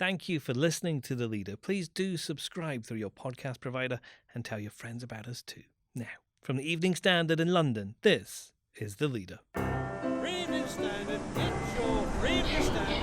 Thank you for listening to The Leader. Please do subscribe through your podcast provider and tell your friends about us too. Now, from the Evening Standard in London, this is The Leader. Evening Standard, it's your Evening Standard.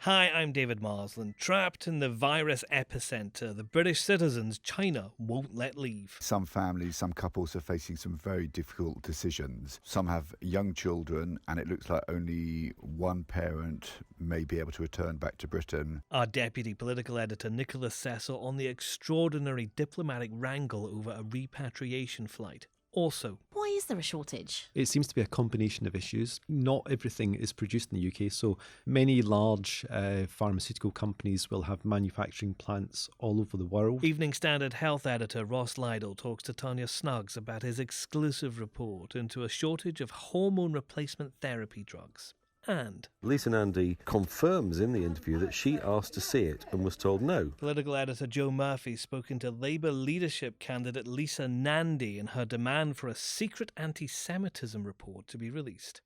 Hi, I'm David Marsland. Trapped in the virus epicenter, the British citizens China won't let leave. Some families, some couples are facing some very difficult decisions. Some have young children, and it looks like only one parent may be able to return back to Britain. Our deputy political editor Nicholas Cecil on the extraordinary diplomatic wrangle over a repatriation flight. Also, why is there a shortage? It seems to be a combination of issues. Not everything is produced in the UK, so many large pharmaceutical companies will have manufacturing plants all over the world. Evening Standard health editor Ross Lydall talks to Tanya Snuggs about his exclusive report into a shortage of hormone replacement therapy drugs. And Lisa Nandy confirms in the interview that she asked to see it and was told no. Political editor Joe Murphy spoken to Labour leadership candidate Lisa Nandy in her demand for a secret anti-semitism report to be released.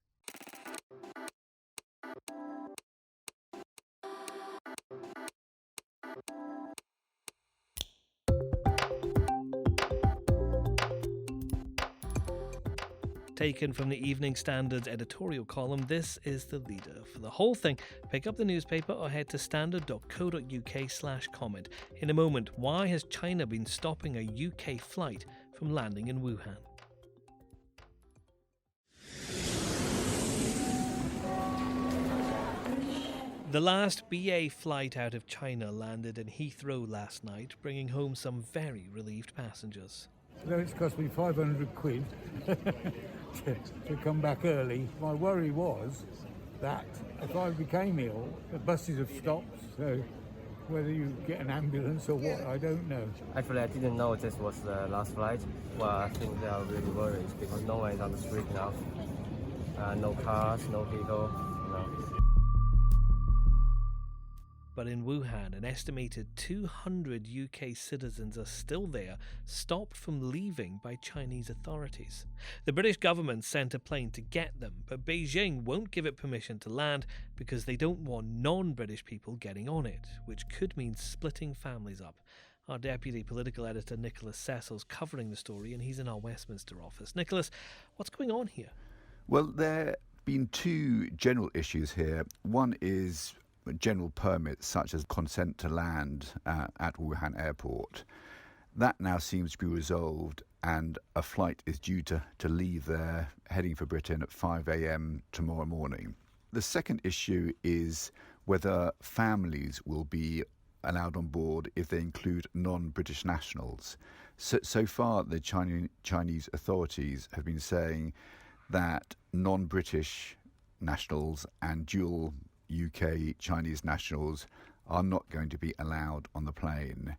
Taken from the Evening Standard's editorial column, this is The Leader. For the whole thing, pick up the newspaper or head to standard.co.uk/comment. In a moment, why has China been stopping a UK flight from landing in Wuhan? The last BA flight out of China landed in Heathrow last night, bringing home some very relieved passengers. No, it's cost me 500 quid to come back early. My worry was that if I became ill, the buses have stopped, so whether you get an ambulance or what, I don't know. Actually, I didn't know this was the last flight. Well, I think they are really worried because no one is on the street now. No cars, no people, But in Wuhan, an estimated 200 UK citizens are still there, stopped from leaving by Chinese authorities. The British government sent a plane to get them, but Beijing won't give it permission to land because they don't want non-British people getting on it, which could mean splitting families up. Our deputy political editor Nicholas Cecil's covering the story, and he's in our Westminster office. Nicholas, what's going on here? Well, there have been two general issues here. One is general permits such as consent to land at Wuhan airport. That now seems to be resolved, and a flight is due to leave there, heading for Britain at 5 a.m. tomorrow morning. The second issue is whether families will be allowed on board if they include non-British nationals. So far, the Chinese authorities have been saying that non-British nationals and dual UK Chinese nationals are not going to be allowed on the plane.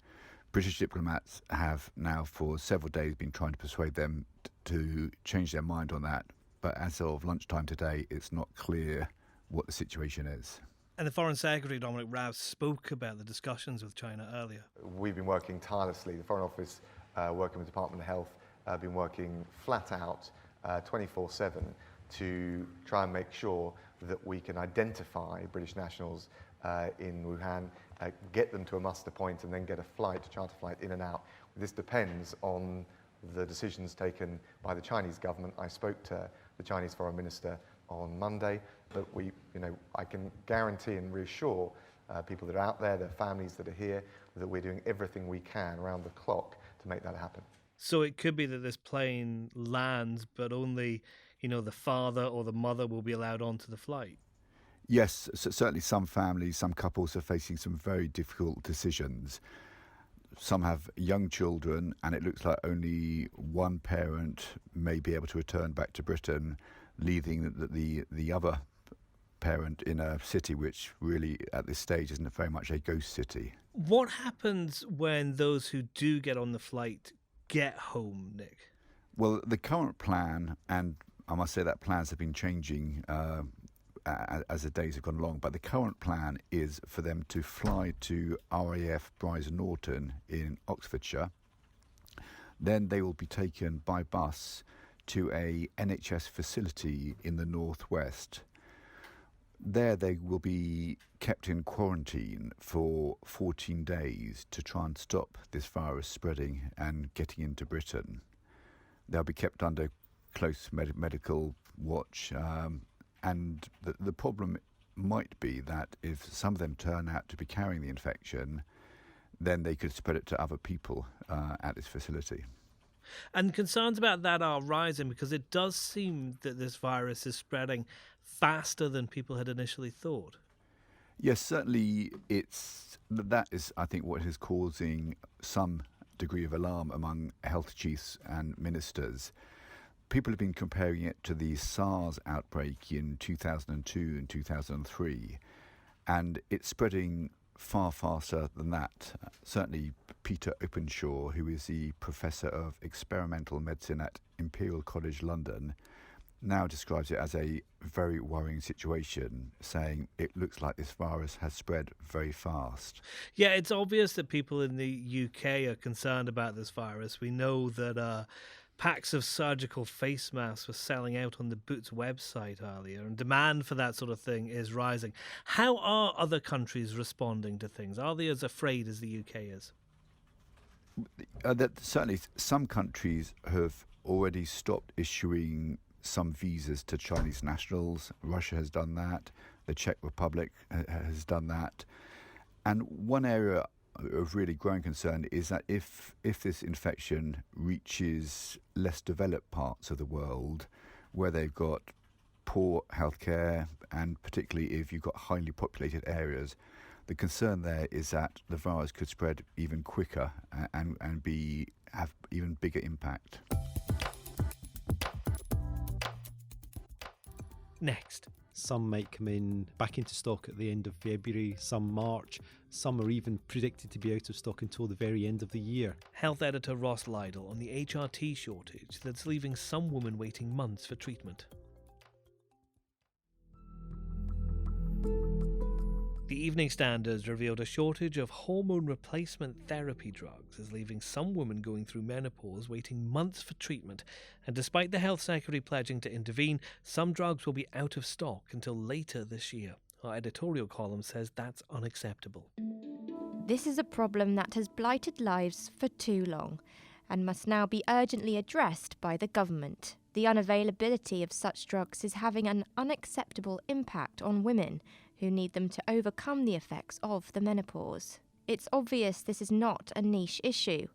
British diplomats have now for several days been trying to persuade them to change their mind on that, but as of lunchtime today, it's not clear what the situation is. And the Foreign Secretary, Dominic Raab, spoke about the discussions with China earlier. We've been working tirelessly. The Foreign Office, working with the Department of Health, have been working flat out 24/7 to try and make sure that we can identify British nationals in Wuhan, get them to a muster point and then get a charter flight in and out. This depends on the decisions taken by the Chinese government. I spoke to the Chinese Foreign Minister on Monday, but I can guarantee and reassure people that are out there, their families that are here, that we're doing everything we can around the clock to make that happen. So it could be that this plane lands, but only the father or the mother will be allowed onto the flight. Yes, certainly some families, some couples are facing some very difficult decisions. Some have young children, and it looks like only one parent may be able to return back to Britain, leaving the other parent in a city which really at this stage isn't very much a ghost city. What happens when those who do get on the flight get home, Nick? Well, the current plan, and I must say that plans have been changing as the days have gone along, but the current plan is for them to fly to RAF Brize Norton in Oxfordshire. Then they will be taken by bus to a NHS facility in the northwest. There they will be kept in quarantine for 14 days to try and stop this virus spreading and getting into Britain. They'll be kept under close medical watch, and the problem might be that if some of them turn out to be carrying the infection, then they could spread it to other people at this facility. And concerns about that are rising because it does seem that this virus is spreading faster than people had initially thought. Yes, certainly that is, I think, what is causing some degree of alarm among health chiefs and ministers. People have been comparing it to the SARS outbreak in 2002 and 2003, and it's spreading far faster than that. Certainly Peter Openshaw, who is the Professor of Experimental Medicine at Imperial College London, now describes it as a very worrying situation, saying it looks like this virus has spread very fast. Yeah, it's obvious that people in the UK are concerned about this virus. We know that packs of surgical face masks were selling out on the Boots website earlier, and demand for that sort of thing is rising. How are other countries responding to things? Are they as afraid as the UK is? Certainly some countries have already stopped issuing some visas to Chinese nationals. Russia has done that. The Czech Republic has done that. And one area of really growing concern is that if this infection reaches less developed parts of the world where they've got poor healthcare, and particularly if you've got highly populated areas, the concern there is that the virus could spread even quicker and have even bigger impact. Next. Some might come in back into stock at the end of February, some March, some are even predicted to be out of stock until the very end of the year. Health editor Ross Lydall on the HRT shortage that's leaving some women waiting months for treatment. The Evening Standard revealed a shortage of hormone replacement therapy drugs is leaving some women going through menopause waiting months for treatment. And despite the Health Secretary pledging to intervene, some drugs will be out of stock until later this year. Our editorial column says that's unacceptable. This is a problem that has blighted lives for too long and must now be urgently addressed by the government. The unavailability of such drugs is having an unacceptable impact on women who need them to overcome the effects of the menopause. It's obvious this is not a niche issue.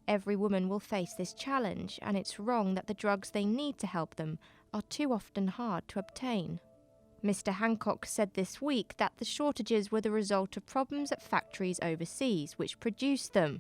Every woman will face this challenge, and it's wrong that the drugs they need to help them are too often hard to obtain. Mr. Hancock said this week that the shortages were the result of problems at factories overseas which produced them,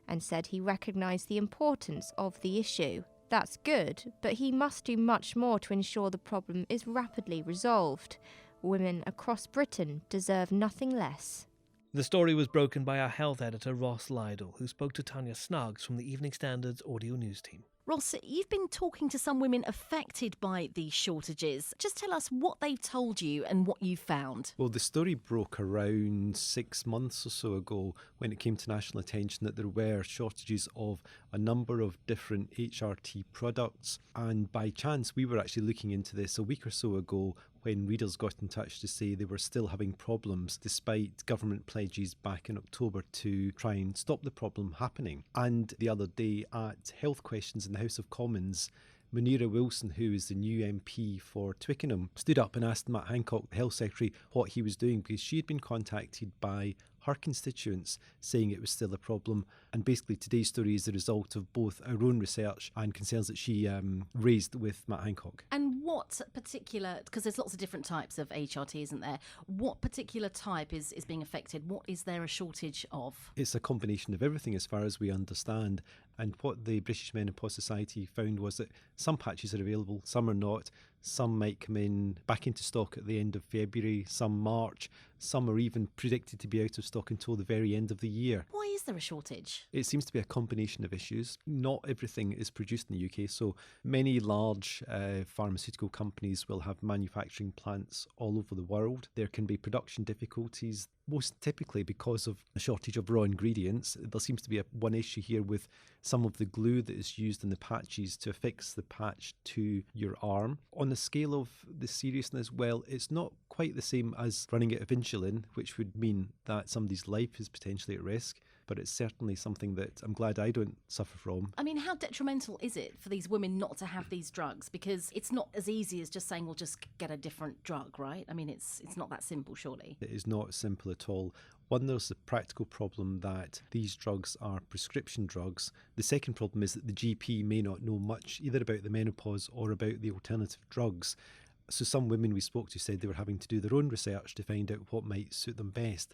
and said he recognised the importance of the issue. That's good, but he must do much more to ensure the problem is rapidly resolved. Women across Britain deserve nothing less. The story was broken by our health editor Ross Lydall, who spoke to Tanya Snuggs from the Evening Standard's audio news team. Ross, you've been talking to some women affected by these shortages. Just tell us what they've told you and what you've found. Well, the story broke around 6 months or so ago when it came to national attention that there were shortages of a number of different HRT products. And by chance, we were actually looking into this a week or so ago when readers got in touch to say they were still having problems despite government pledges back in October to try and stop the problem happening. And the other day at Health Questions in the House of Commons, Munira Wilson, who is the new MP for Twickenham, stood up and asked Matt Hancock, the Health Secretary, what he was doing because she had been contacted by her constituents saying it was still a problem. And basically today's story is the result of both our own research and concerns that she raised with Matt Hancock. And what particular, because there's lots of different types of HRT, isn't there? What particular type is being affected? What is there a shortage of? It's a combination of everything as far as we understand. And what the British Menopause Society found was that some patches are available, some are not. Some might come in back into stock at the end of February, some March. Some are even predicted to be out of stock until the very end of the year. Why is there a shortage? It seems to be a combination of issues. Not everything is produced in the UK, so many large pharmaceutical companies will have manufacturing plants all over the world. There can be production difficulties. most typically because of a shortage of raw ingredients. There seems to be one issue here with some of the glue that is used in the patches to affix the patch to your arm. On the scale of the seriousness, well, it's not quite the same as running out of insulin, which would mean that somebody's life is potentially at risk. But it's certainly something that I'm glad I don't suffer from. I mean, how detrimental is it for these women not to have these drugs? Because it's not as easy as just saying, well, just get a different drug, right? I mean, it's not that simple, surely. It is not simple at all. One, there's the practical problem that these drugs are prescription drugs. The second problem is that the GP may not know much either about the menopause or about the alternative drugs. So some women we spoke to said they were having to do their own research to find out what might suit them best.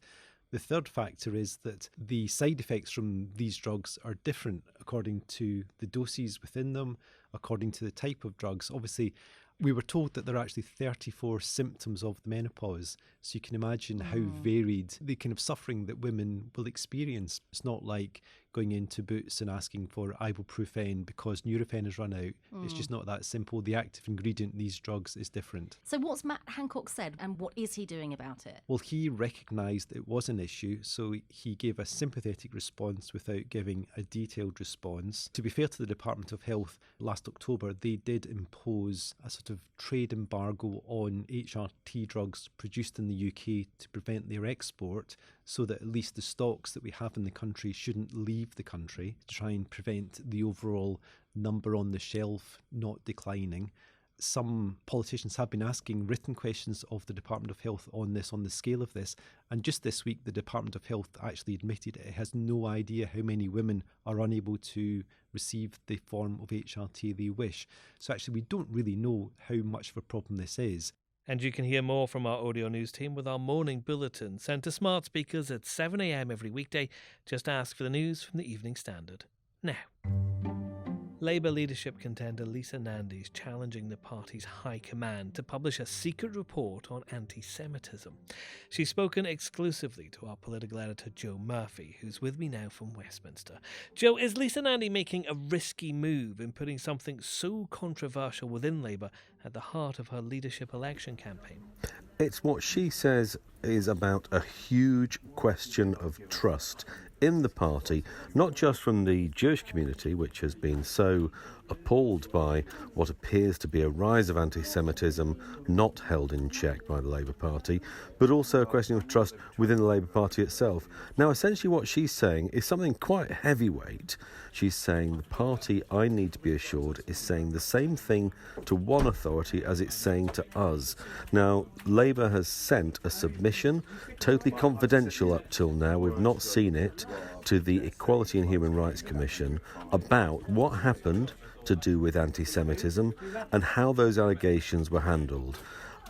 The third factor is that the side effects from these drugs are different according to the doses within them, according to the type of drugs. Obviously, we were told that there are actually 34 symptoms of the menopause. So you can imagine how varied the kind of suffering that women will experience. It's not like going into Boots and asking for ibuprofen because Nurofen has run out. It's just not that simple. The active ingredient in these drugs is different. So what's Matt Hancock said and what is he doing about it? Well, he recognised it was an issue, so he gave a sympathetic response without giving a detailed response. To be fair to the Department of Health, last October they did impose a sort of trade embargo on HRT drugs produced in the UK to prevent their export, so that at least the stocks that we have in the country shouldn't leave the country, to try and prevent the overall number on the shelf not declining. Some politicians have been asking written questions of the Department of Health on this, on the scale of this. And just this week, the Department of Health actually admitted it has no idea how many women are unable to receive the form of HRT they wish. So actually, we don't really know how much of a problem this is. And you can hear more from our audio news team with our morning bulletin sent to smart speakers at 7 a.m. every weekday. Just ask for the news from the Evening Standard. Now, Labour leadership contender Lisa Nandy is challenging the party's high command to publish a secret report on anti-Semitism. She's spoken exclusively to our political editor Joe Murphy, who's with me now from Westminster. Joe, is Lisa Nandy making a risky move in putting something so controversial within Labour at the heart of her leadership election campaign? It's what she says is about a huge question of trust in the party, not just from the Jewish community, which has been so appalled by what appears to be a rise of anti-Semitism not held in check by the Labour Party, but also a question of trust within the Labour Party itself. Now, essentially what she's saying is something quite heavyweight. She's saying the party, I need to be assured, is saying the same thing to one authority as it's saying to us. Now, Labour has sent a submission, totally confidential up till now, we've not seen it, to the Equality and Human Rights Commission about what happened to do with anti-Semitism and how those allegations were handled.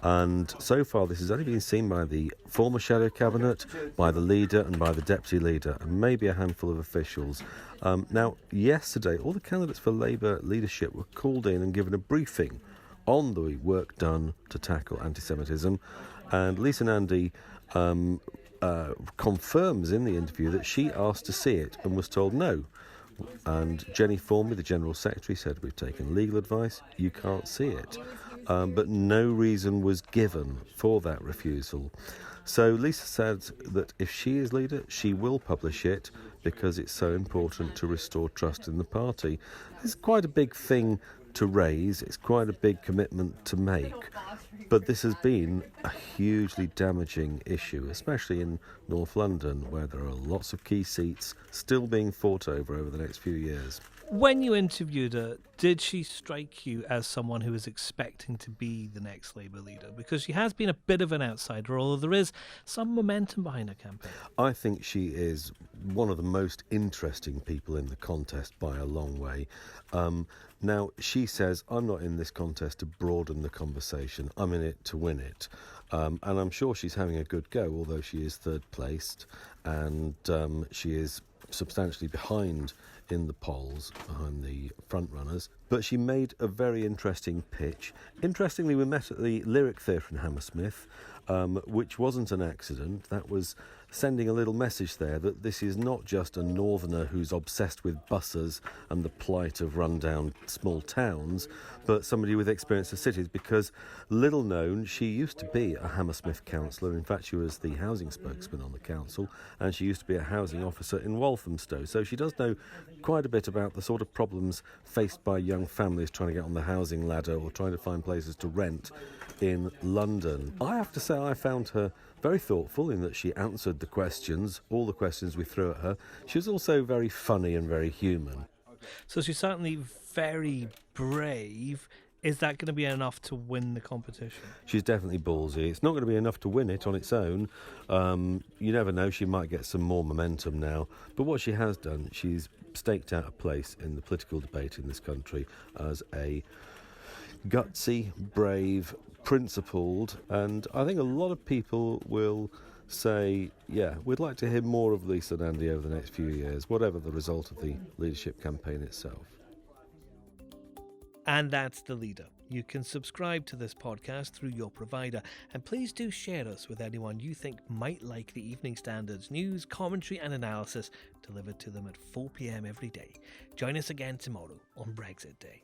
And so far this has only been seen by the former Shadow Cabinet, by the leader and by the deputy leader, and maybe a handful of officials. Now, yesterday, all the candidates for Labour leadership were called in and given a briefing on the work done to tackle anti-Semitism, and Lisa Nandy confirms in the interview that she asked to see it and was told no. And Jenny Formby, the General Secretary, said, we've taken legal advice, you can't see it. But no reason was given for that refusal. So Lisa said that if she is leader, she will publish it because it's so important to restore trust in the party. It's quite a big thing to raise, it's quite a big commitment to make. But this has been a hugely damaging issue, especially in North London, where there are lots of key seats still being fought over the next few years. When you interviewed her, did she strike you as someone who was expecting to be the next Labour leader? Because she has been a bit of an outsider, although there is some momentum behind her campaign. I think she is one of the most interesting people in the contest by a long way. Now, she says, I'm not in this contest to broaden the conversation, I'm in it to win it. And I'm sure she's having a good go, although she is third placed and she is substantially behind in the polls behind the front runners, but she made a very interesting pitch. Interestingly, we met at the Lyric Theatre in Hammersmith, which wasn't an accident. That was sending a little message there that this is not just a northerner who's obsessed with buses and the plight of rundown small towns, but somebody with experience of cities, because little known, she used to be a Hammersmith councillor. In fact, she was the housing spokesman on the council, and she used to be a housing officer in Walthamstow. So she does know quite a bit about the sort of problems faced by young families trying to get on the housing ladder or trying to find places to rent in London. I have to say I found her very thoughtful in that she answered the questions, all the questions we threw at her. She was also very funny and very human. So she's certainly very brave. Is that going to be enough to win the competition? She's definitely ballsy. It's not going to be enough to win it on its own. You never know, she might get some more momentum now. But what she has done, she's staked out a place in the political debate in this country as a gutsy, brave, principled, and I think a lot of people will say, yeah, we'd like to hear more of Lisa and Andy over the next few years, whatever the result of the leadership campaign itself. And that's The Leader. You can subscribe to this podcast through your provider, and please do share us with anyone you think might like the Evening Standard's news, commentary and analysis delivered to them at 4 p.m. every day. Join us again tomorrow on Brexit Day.